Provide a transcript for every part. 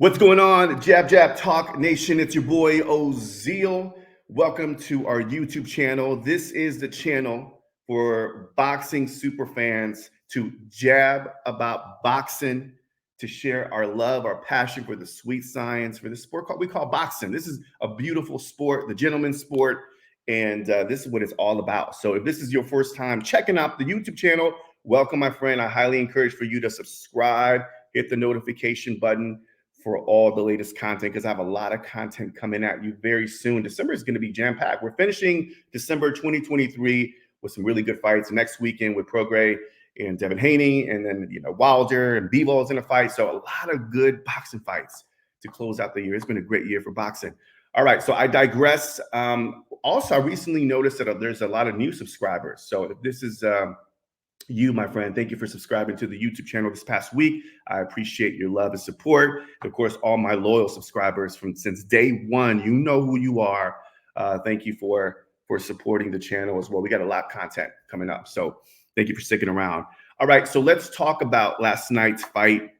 What's going on, Jab Jab Talk Nation? It's your boy Ozil. Welcome to our YouTube channel. This is the channel for boxing super fans to jab about boxing, to share our love, our passion for the sweet science, for this sport we call boxing. This is a beautiful sport, the gentleman's sport, and this is what it's all about. So if this is your first time checking out the YouTube channel, welcome, my friend. I highly encourage for you to subscribe, hit the notification button for all the latest content, because I have a lot of content coming at you very soon. December is going to be jam-packed. We're finishing December 2023 with some really good fights next weekend with Prograis and Devin Haney, and then Wilder and Bivol is in a fight. So a lot of good boxing fights to close out the year. It's been a great year for boxing. All right, so I digress. Also, I recently noticed that there's a lot of new subscribers. So if this is you, my friend, thank you for subscribing to the YouTube channel this past week. I appreciate your love and support. Of course, all my loyal subscribers from since day one, you know who you are. Thank you for supporting the channel as well. We got a lot of content coming up, so thank you for sticking around. All right, so let's talk about last night's fight.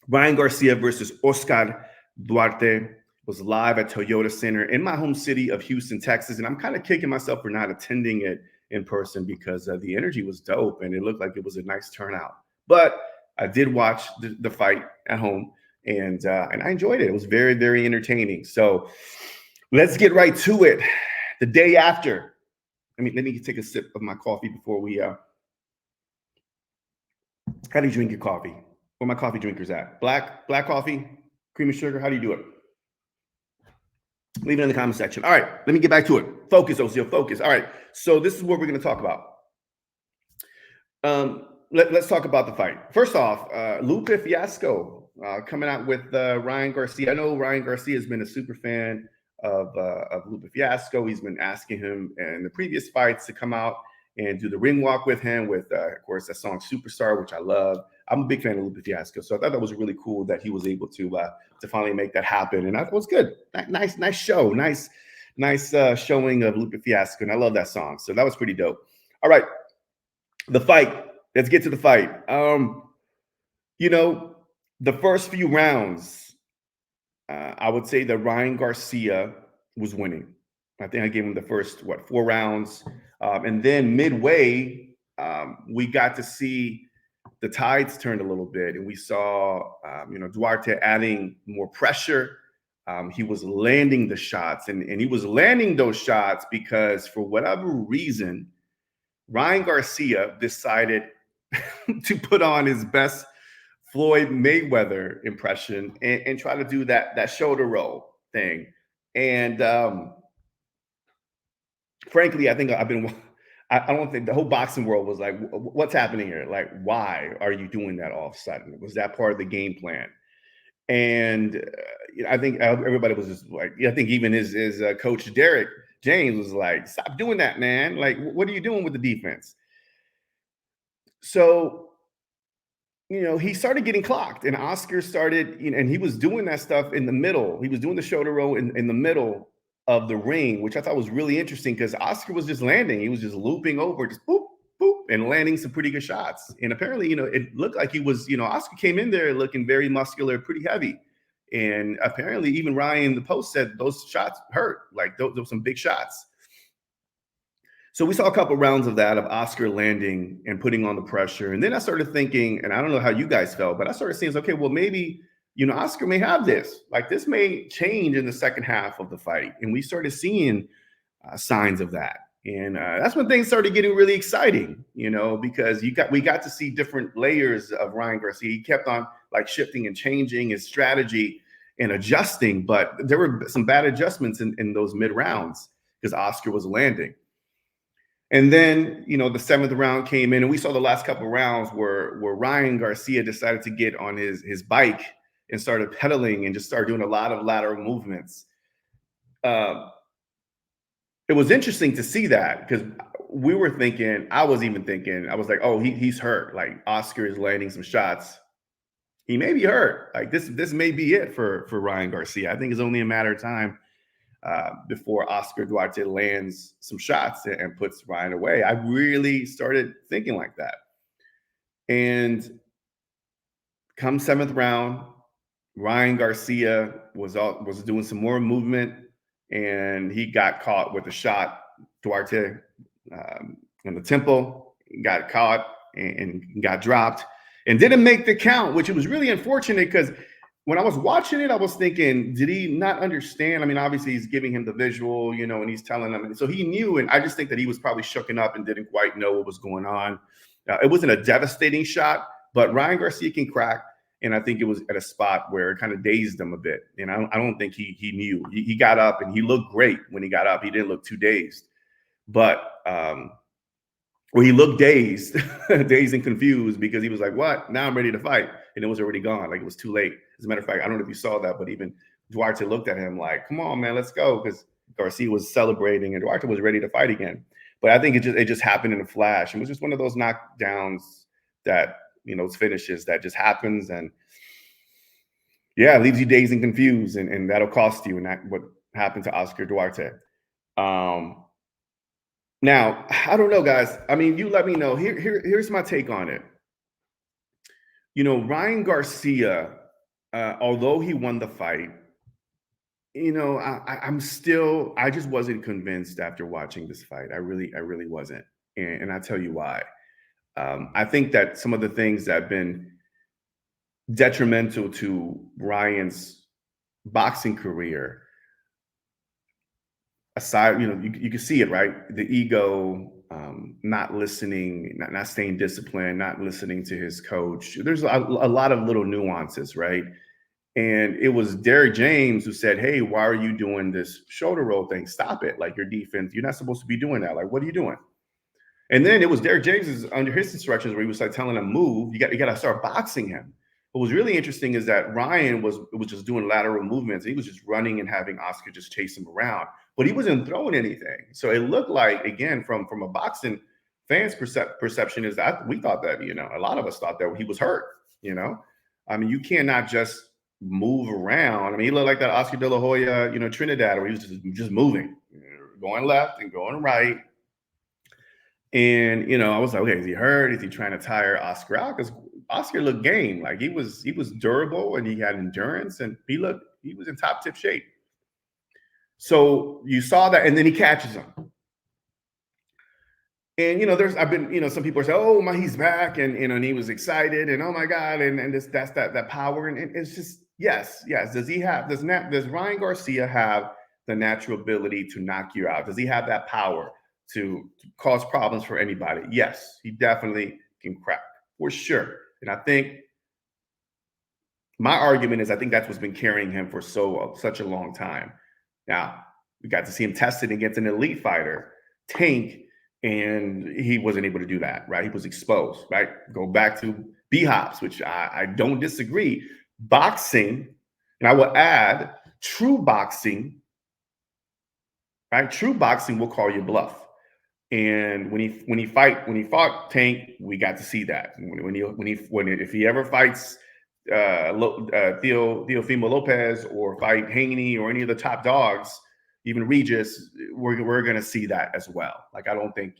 Ryan Garcia versus Oscar Duarte was live at Toyota Center in my home city of Houston, Texas, and I'm kind of kicking myself for not attending it in person because the energy was dope and it looked like it was a nice turnout. But I did watch the fight at home, and I enjoyed it. It was very, very entertaining. So let's get right to it. The day after, let me take a sip of my coffee before we. How do you drink your coffee? Where my coffee drinkers at? Black coffee, cream and sugar. How do you do it? Leave it in the comment section. All right, let me get back to it. Focus, Ozil, focus. All right, so this is what we're going to talk about. Let's talk about the fight. First off, Lupe Fiasco coming out with Ryan Garcia. I know Ryan Garcia has been a super fan of Lupe Fiasco. He's been asking him in the previous fights to come out and do the ring walk with him with, of course, that song Superstar, which I love. I'm a big fan of Lupe Fiasco, so I thought that was really cool that he was able to finally make that happen, and that was good. Nice show, nice showing of Lupe Fiasco, and I love that song, so that was pretty dope. All right, the fight. Let's get to the fight. The first few rounds, I would say that Ryan Garcia was winning. I think I gave him the first 4 rounds, and then midway, we got to see the tides turned a little bit, and we saw, Duarte adding more pressure. He was landing the shots, and he was landing those shots because, for whatever reason, Ryan Garcia decided to put on his best Floyd Mayweather impression and try to do that shoulder roll thing. And frankly, I think I don't think the whole boxing world was like, what's happening here? Like, why are you doing that all of a sudden? Was that part of the game plan? And I think everybody was just like, I think even his coach, Derek James, was like, stop doing that, man. Like, what are you doing with the defense? So, he started getting clocked, and Oscar started, and he was doing that stuff in the middle. He was doing the shoulder roll in the middle of the ring, which I thought was really interesting because Oscar was just landing. He was just looping over, just boop, boop, and landing some pretty good shots. And apparently, it looked like he was, Oscar came in there looking very muscular, pretty heavy. And apparently, even Ryan, the post, said those shots hurt. Like, those were some big shots. So we saw a couple rounds of that, of Oscar landing and putting on the pressure. And then I started thinking, and I don't know how you guys felt, but I started saying, okay, well, maybe Oscar may have this. Like, this may change in the second half of the fight. And we started seeing signs of that. And that's when things started getting really exciting, because we got to see different layers of Ryan Garcia. He kept on like shifting and changing his strategy and adjusting, but there were some bad adjustments in those mid rounds because Oscar was landing. And then, the 7th round came in, and we saw the last couple of rounds where Ryan Garcia decided to get on his bike and started pedaling and just started doing a lot of lateral movements. It was interesting to see that because I was like, oh, he's hurt. Like, Oscar is landing some shots. He may be hurt. Like, this may be it for Ryan Garcia. I think it's only a matter of time before Oscar Duarte lands some shots and puts Ryan away. I really started thinking like that. And come 7th round, Ryan Garcia was doing some more movement, and he got caught with a shot. Duarte in the temple, got caught and got dropped, and didn't make the count, which it was really unfortunate because when I was watching it, I was thinking, did he not understand? I mean, obviously he's giving him the visual, and he's telling him, and so he knew. And I just think that he was probably shooken up and didn't quite know what was going on. It wasn't a devastating shot, but Ryan Garcia can crack. And I think it was at a spot where it kind of dazed him a bit. And I don't think he knew. He got up and he looked great when he got up. He didn't look too dazed, but well, he looked dazed, dazed and confused because he was like, "What? Now I'm ready to fight," and it was already gone. Like it was too late. As a matter of fact, I don't know if you saw that, but even Duarte looked at him like, "Come on, man, let's go," because Garcia was celebrating and Duarte was ready to fight again. But I think it just happened in a flash. It was just one of those knockdowns that those finishes that just happens, and yeah, it leaves you dazed and confused, and that'll cost you. And that what happened to Oscar Duarte. Now, I don't know, guys. I mean, you let me know. Here's my take on it. Ryan Garcia, although he won the fight, I just wasn't convinced after watching this fight. I really wasn't, and I tell you why. I think that some of the things that have been detrimental to Ryan's boxing career, aside, you can see it, right? The ego, not listening, not staying disciplined, not listening to his coach. There's a lot of little nuances, right? And it was Derrick James who said, "Hey, why are you doing this shoulder roll thing? Stop it. Like your defense, you're not supposed to be doing that. Like, what are you doing?" And then it was Derrick James's under his instructions where he was like telling him, "Move. You got to start boxing him." What was really interesting is that Ryan was just doing lateral movements. He was just running and having Oscar just chase him around, but he wasn't throwing anything. So it looked like, again, from a boxing fans' perception, is that we thought that a lot of us thought that he was hurt. I mean, you cannot just move around. I mean, he looked like that Oscar De La Hoya, Trinidad, where he was just moving, going left and going right. And I was like, okay, is he hurt? Is he trying to tire Oscar out? Because Oscar looked game. Like he was durable and he had endurance, and he was in top tip shape. So you saw that, and then he catches him. And I've been, some people say, "Oh my, he's back," and and he was excited, and oh my God, and that's that power, and it's just yes. Does Ryan Garcia have the natural ability to knock you out? Does he have that power to cause problems for anybody? Yes, he definitely can crack for sure. And I think my argument is I think that's what's been carrying him for such a long time. Now we got to see him tested against an elite fighter, Tank, and he wasn't able to do that. Right, he was exposed. Right, go back to B-Hops, which I don't disagree. Boxing, and I will add, true boxing. Right, true boxing will call you bluff. And when he fought Tank, we got to see that. If he ever fights Teofimo Lopez or fight Haney or any of the top dogs, even Regis, we're going to see that as well. Like I don't think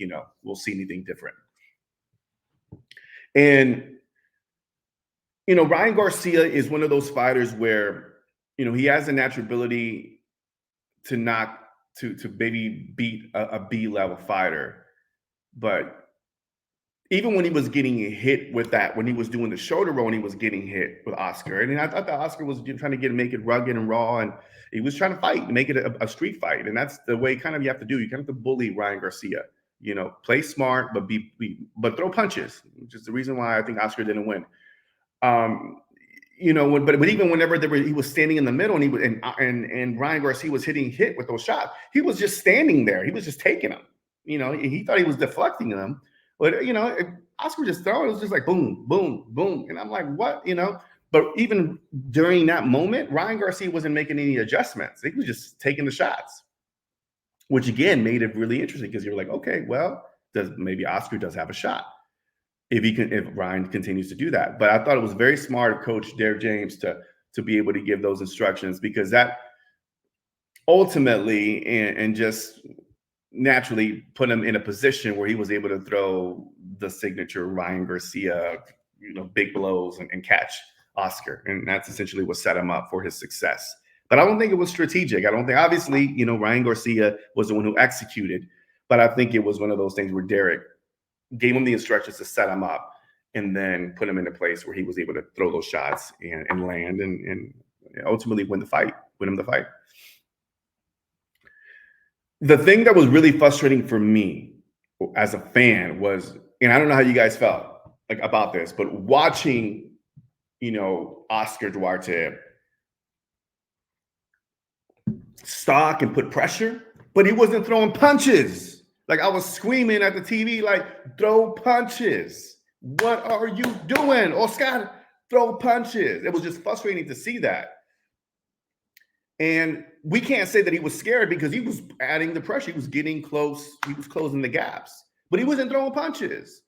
we'll see anything different. And Ryan Garcia is one of those fighters where he has a natural ability to knock to maybe beat a B level fighter, but even when he was getting hit with that, when he was doing the shoulder roll, and he was getting hit with Oscar, and I thought that Oscar was trying to make it rugged and raw, and he was trying to fight, make it a street fight, and that's the way kind of you have to do. You kind of have to bully Ryan Garcia, play smart, but throw punches, which is the reason why I think Oscar didn't win. But even whenever he was standing in the middle, and he was and Ryan Garcia was hit with those shots, he was just standing there. He was just taking them. He thought he was deflecting them, but Oscar just throwing. It was just like boom, boom, boom, and I'm like, what? But even during that moment, Ryan Garcia wasn't making any adjustments. He was just taking the shots, which again made it really interesting because you're like, okay, well, maybe Oscar does have a shot if Ryan continues to do that. But I thought it was very smart of Coach Derrick James to be able to give those instructions, because that ultimately and just naturally put him in a position where he was able to throw the signature Ryan Garcia, big blows and catch Oscar, and that's essentially what set him up for his success. But I don't think it was strategic. I don't think, obviously, Ryan Garcia was the one who executed, but I think it was one of those things where Derek gave him the instructions to set him up and then put him in a place where he was able to throw those shots and land and ultimately win him the fight. The thing that was really frustrating for me as a fan was, and I don't know how you guys felt like about this, but watching, Oscar Duarte stalk and put pressure, but he wasn't throwing punches. Like, I was screaming at the TV, like, throw punches. What are you doing? Oscar, throw punches. It was just frustrating to see that. And we can't say that he was scared because he was adding the pressure. He was getting close. He was closing the gaps, but he wasn't throwing punches.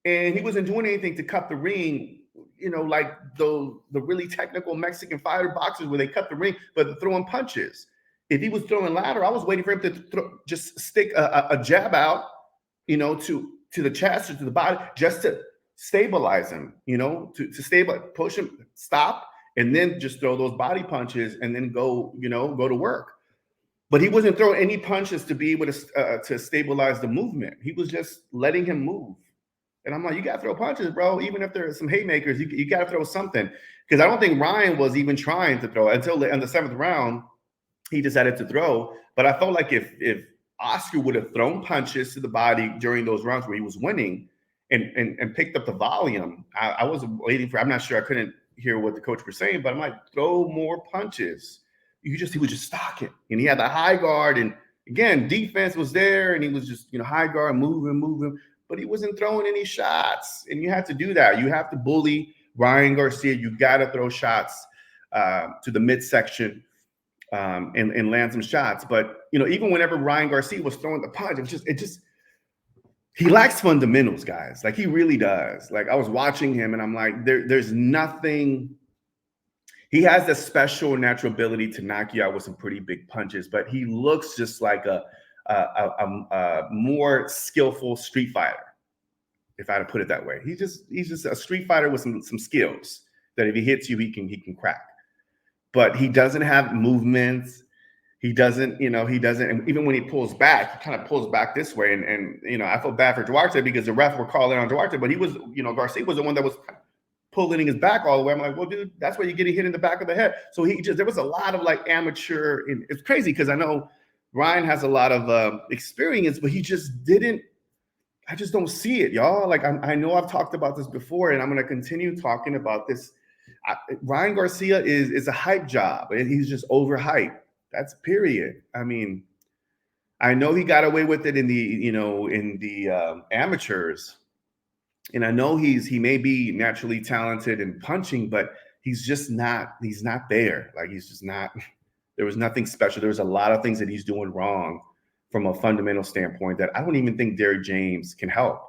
And he wasn't doing anything to cut the ring, like the really technical Mexican fighter boxers where they cut the ring, but throwing punches. If he was throwing ladder, I was waiting for him to just stick a jab out, to the chest or to the body, just to stabilize him, to stabilize, push him, stop, and then just throw those body punches and then go to work. But he wasn't throwing any punches to be able to stabilize the movement. He was just letting him move. And I'm like, you got to throw punches, bro. Even if there's some haymakers, you got to throw something. Because I don't think Ryan was even trying to throw until in the 7th round. He decided to throw. But I felt like if Oscar would have thrown punches to the body during those rounds where he was winning and picked up the volume, I was waiting for, I'm not sure, I couldn't hear what the coach was saying, but I'm like, throw more punches. He was just stalking. And he had the high guard. And again, defense was there. And he was just, high guard, moving. But he wasn't throwing any shots. And you have to do that. You have to bully Ryan Garcia. You got to throw shots to the midsection and land some shots. But, even whenever Ryan Garcia was throwing the punch, he lacks fundamentals, guys. Like, he really does. Like, I was watching him and I'm like, there's nothing. He has the special natural ability to knock you out with some pretty big punches, but he looks just like a more skillful street fighter, if I had to put it that way. He's just a street fighter with some skills that if he hits you, he can crack. But he doesn't have movements. He doesn't, and even when he pulls back, he kind of pulls back this way. And I feel bad for Duarte because the ref were calling on Duarte, but he was, Garcia was the one that was pulling his back all the way. I'm like, well, dude, that's why you're getting hit in the back of the head. So there was a lot of like amateur, and it's crazy because I know Ryan has a lot of experience, but he just didn't. I just don't see it, y'all. Like, I know I've talked about this before, and I'm going to continue talking about this. Ryan Garcia is a hype job, and he's just overhyped. That's period. I mean, I know he got away with it in the amateurs, and I know he may be naturally talented in punching, but he's not there. Like, he's just not. There was nothing special. There was a lot of things that he's doing wrong from a fundamental standpoint that I don't even think Derek James can help.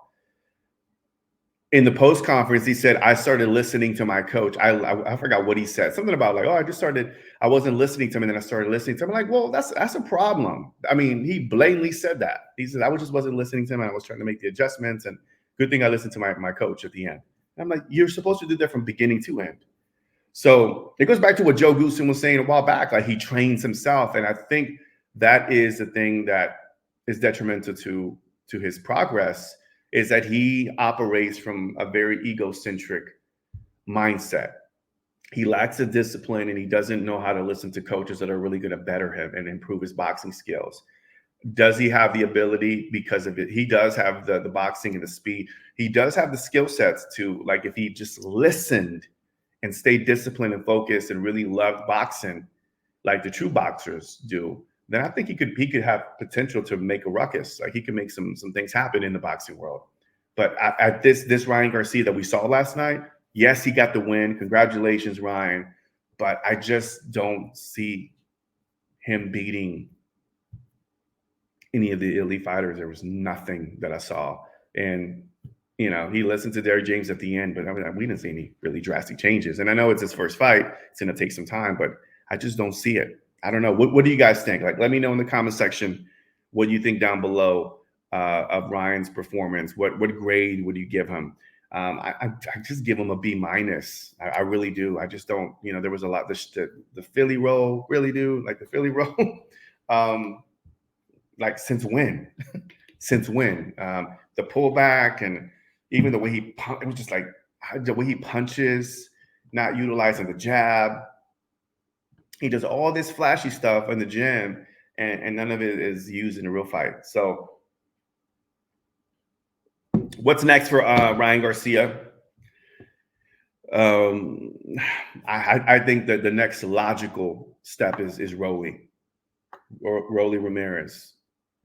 In the post conference, he said, I started listening to my coach. I forgot what he said. Something about like, I wasn't listening to him, and then I started listening to him. I'm like, well, that's a problem. I mean, he blatantly said that. He said, I just wasn't listening to him, and I was trying to make the adjustments, and good thing I listened to my coach at the end. And I'm like, you're supposed to do that from beginning to end. So it goes back to what Joe Goosen was saying a while back. Like, he trains himself. And I think that is the thing that is detrimental to his progress, is that he operates from a very egocentric mindset. He lacks the discipline, and he doesn't know how to listen to coaches that are really going to better him and improve his boxing skills. Does he have the ability? Because of it, he does have the boxing and the speed. He does have the skill sets to, like, if he just listened and stayed disciplined and focused and really loved boxing like the true boxers do, then I think he could have potential to make a ruckus. Like, he could make some things happen in the boxing world. But at this Ryan Garcia that we saw last night, yes, he got the win. Congratulations, Ryan. But I just don't see him beating any of the elite fighters. There was nothing that I saw. And he listened to Derek James at the end, but I mean, we didn't see any really drastic changes. And I know it's his first fight. It's going to take some time, but I just don't see it. I don't know. What do you guys think? Like, let me know in the comment section what you think down below of Ryan's performance. What grade would you give him? I just give him a B minus. I really do. I just don't. There was a lot. The Philly roll, really do like the Philly roll. Like since when? Since when? The pullback and even the way it was just like the way he punches, not utilizing the jab. He does all this flashy stuff in the gym, and none of it is used in a real fight. So, what's next for Ryan Garcia? I think that the next logical step is Rolly Ramirez.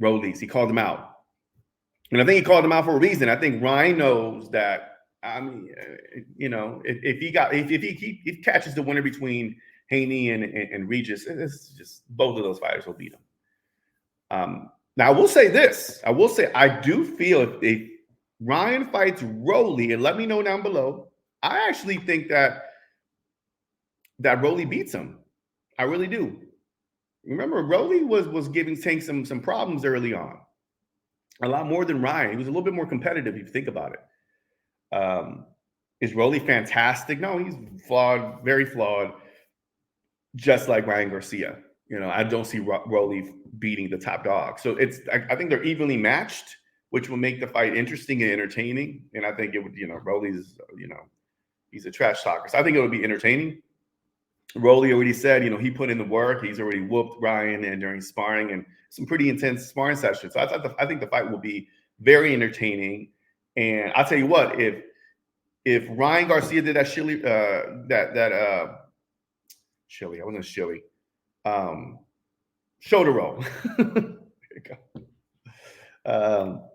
Rollies. He called him out, and I think he called him out for a reason. I think Ryan knows that. I mean, if he catches the winner between Haney and Regis, it's just both of those fighters will beat him. Now I will say this. I do feel if Ryan fights Rolly, and let me know down below, I actually think that Rolly beats him. I really do. Remember, Rolly was giving Tank some problems early on. A lot more than Ryan. He was a little bit more competitive if you think about it. Is Rolly fantastic? No, he's flawed, very flawed, just like Ryan Garcia. I don't see Rolly beating the top dog. So I think they're evenly matched, which will make the fight interesting and entertaining. And I think it would, Rolly's, he's a trash talker. So I think it would be entertaining. Rolly already said, he put in the work. He's already whooped Ryan and during sparring and some pretty intense sparring sessions. So I think the fight will be very entertaining. And I'll tell you what, if Ryan Garcia did that chili, chili, I wasn't chili, shoulder roll. There you go.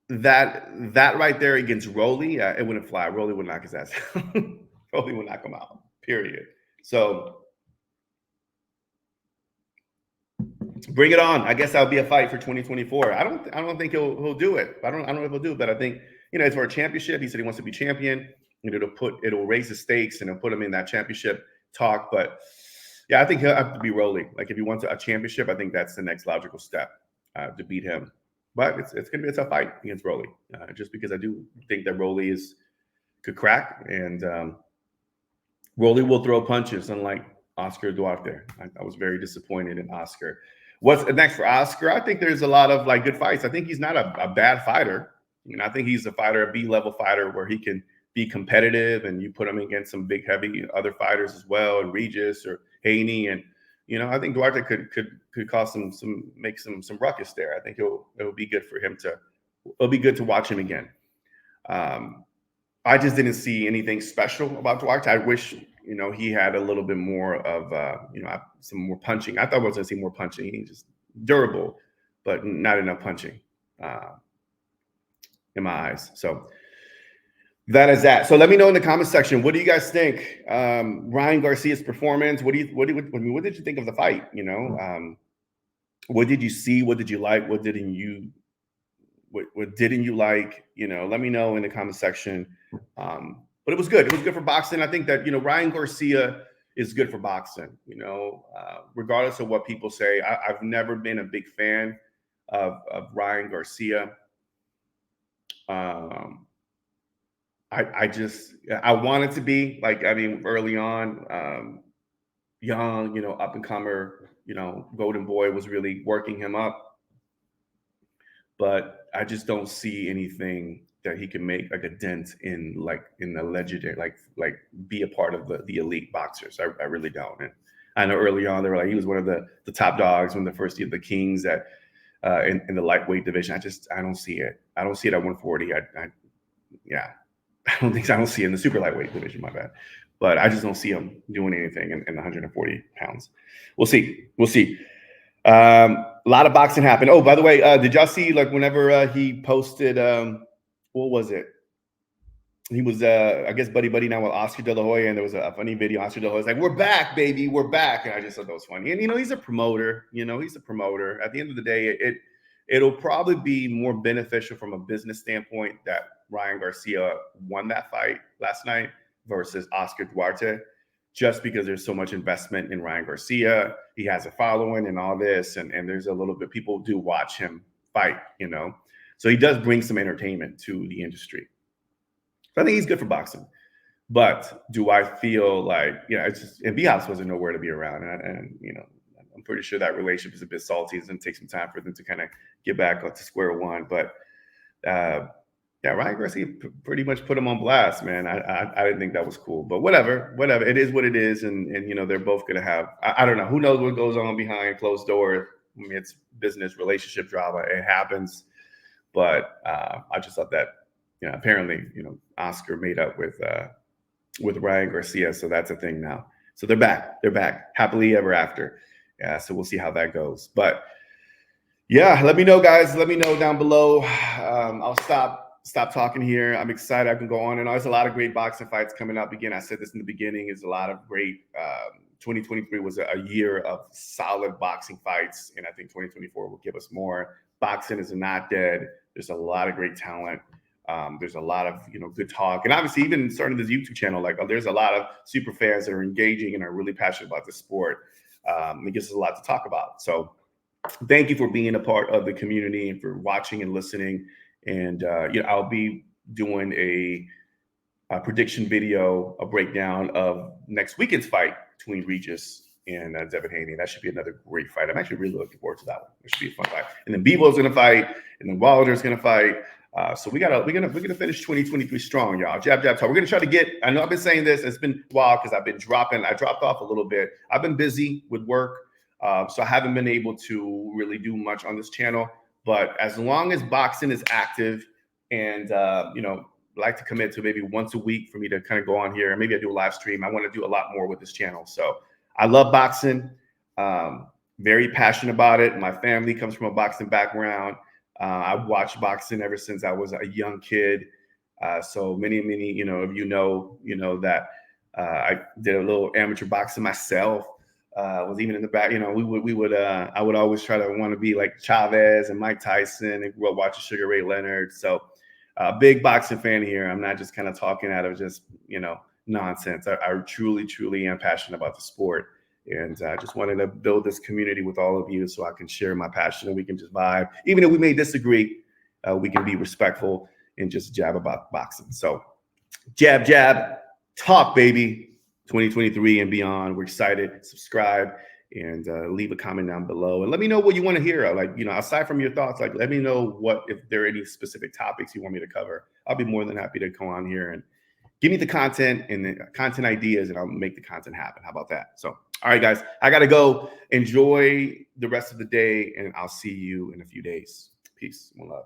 That right there against Rolly, it wouldn't fly. Rolly would knock his ass out. Rolly would knock him out. Period. So bring it on. I guess that'll be a fight for 2024. I don't think he'll do it. I don't know if he'll do it, but I think it's for a championship. He said he wants to be champion. And it'll raise the stakes and it'll put him in that championship talk. But yeah, I think he'll have to be Rolly. Like if he wants a championship, I think that's the next logical step to beat him. But it's going to be a tough fight against Rolly, just because I do think that Rolly could crack, and Rolly will throw punches, unlike Oscar Duarte. I was very disappointed in Oscar. What's next for Oscar? I think there's a lot of good fights. I think he's not a bad fighter. I think he's a fighter, a B-level fighter, where he can be competitive, and you put him against some big, heavy other fighters as well, and Regis or Haney, and I think Duarte could cause make some ruckus there. I think it'll be good for him it'll be good to watch him again. I just didn't see anything special about Duarte. I wish he had a little bit more of some more punching. I thought I was going to see more punching. He's just durable, but not enough punching in my eyes. So that is that. So let me know in the comment section, what do you guys think? Ryan Garcia's performance. What did you think of the fight? What did you see? What did you like? What didn't you like? Let me know in the comment section. But it was good. It was good for boxing. I think that Ryan Garcia is good for boxing. Regardless of what people say, I've never been a big fan of Ryan Garcia. I wanted to be early on, young, up and comer, Golden Boy was really working him up, but I just don't see anything that he can make a dent in the legendary, be a part of the elite boxers. I really don't. And I know early on they were he was one of the top dogs, one of the first of the kings in the lightweight division. I don't see it. I don't see it at 140. I don't see it in the super lightweight division, my bad. But I just don't see him doing anything in the 140 pounds. We'll see. A lot of boxing happened. Oh, by the way, did y'all see whenever he posted, what was it? He was, I guess, buddy now with Oscar De La Hoya, and there was a funny video. Oscar De La Hoya's like, "We're back, baby, we're back," and I just thought that was funny. And he's a promoter. He's a promoter. At the end of the day, it'll probably be more beneficial from a business standpoint that Ryan Garcia won that fight last night versus Oscar Duarte, just because there's so much investment in Ryan Garcia. He has a following and all this, and there's a little bit, people do watch him fight, So he does bring some entertainment to the industry. So I think he's good for boxing. But do I feel like, it's just, and B-Hops wasn't nowhere to be around. And I'm pretty sure that relationship is a bit salty. It's going to take some time for them to kind of get back up to square one. But Ryan Garcia pretty much put him on blast, man. I didn't think that was cool, but whatever. It is what it is. And they're both going to have, I don't know, who knows what goes on behind closed doors. I mean, it's business, relationship drama. It happens. But I just thought that, apparently, Oscar made up with Ryan Garcia. So that's a thing now. So they're back. They're back happily ever after. Yeah. So we'll see how that goes. But yeah, let me know, guys. Let me know down below. I'll stop talking here. I'm excited. I can go on and on. There's a lot of great boxing fights coming up. Again, I said this in the beginning. There's a lot of great. 2023 was a year of solid boxing fights, and I think 2024 will give us more. Boxing is not dead. There's a lot of great talent. There's a lot of good talk, and obviously even starting this YouTube channel, there's a lot of super fans that are engaging and are really passionate about the sport. It gives us a lot to talk about. So thank you for being a part of the community and for watching and listening. And I'll be doing a prediction video, a breakdown of next weekend's fight between Regis and Devin Haney. That should be another great fight. I'm actually really looking forward to that one. It should be a fun fight. And then Bebo's going to fight, and then Wilder's going to fight. So we're gonna finish 2023 strong, y'all. Jab talk. We're gonna try to get. I know I've been saying this. It's been a while because I've been dropping. I dropped off a little bit. I've been busy with work, so I haven't been able to really do much on this channel. But as long as boxing is active, and like to commit to maybe once a week for me to kind of go on here, and maybe I do a live stream. I want to do a lot more with this channel. So I love boxing. Very passionate about it. My family comes from a boxing background. I've watched boxing ever since I was a young kid. So many, of that I did a little amateur boxing myself. Was even in the back, I would always try to want to be like Chavez and Mike Tyson, and grew up watching Sugar Ray Leonard. So big boxing fan here. I'm not just kind of talking out of just, nonsense. I truly, truly am passionate about the sport. And I just wanted to build this community with all of you so I can share my passion and we can just vibe. Even if we may disagree, we can be respectful and just jab about boxing. So jab, talk, baby. 2023 and beyond. We're excited. Subscribe and leave a comment down below. And let me know what you want to hear. Aside from your thoughts, let me know if there are any specific topics you want me to cover. I'll be more than happy to come on here and give me the content and the content ideas, and I'll make the content happen. How about that? So, all right, guys, I got to go. Enjoy the rest of the day, and I'll see you in a few days. Peace. One love.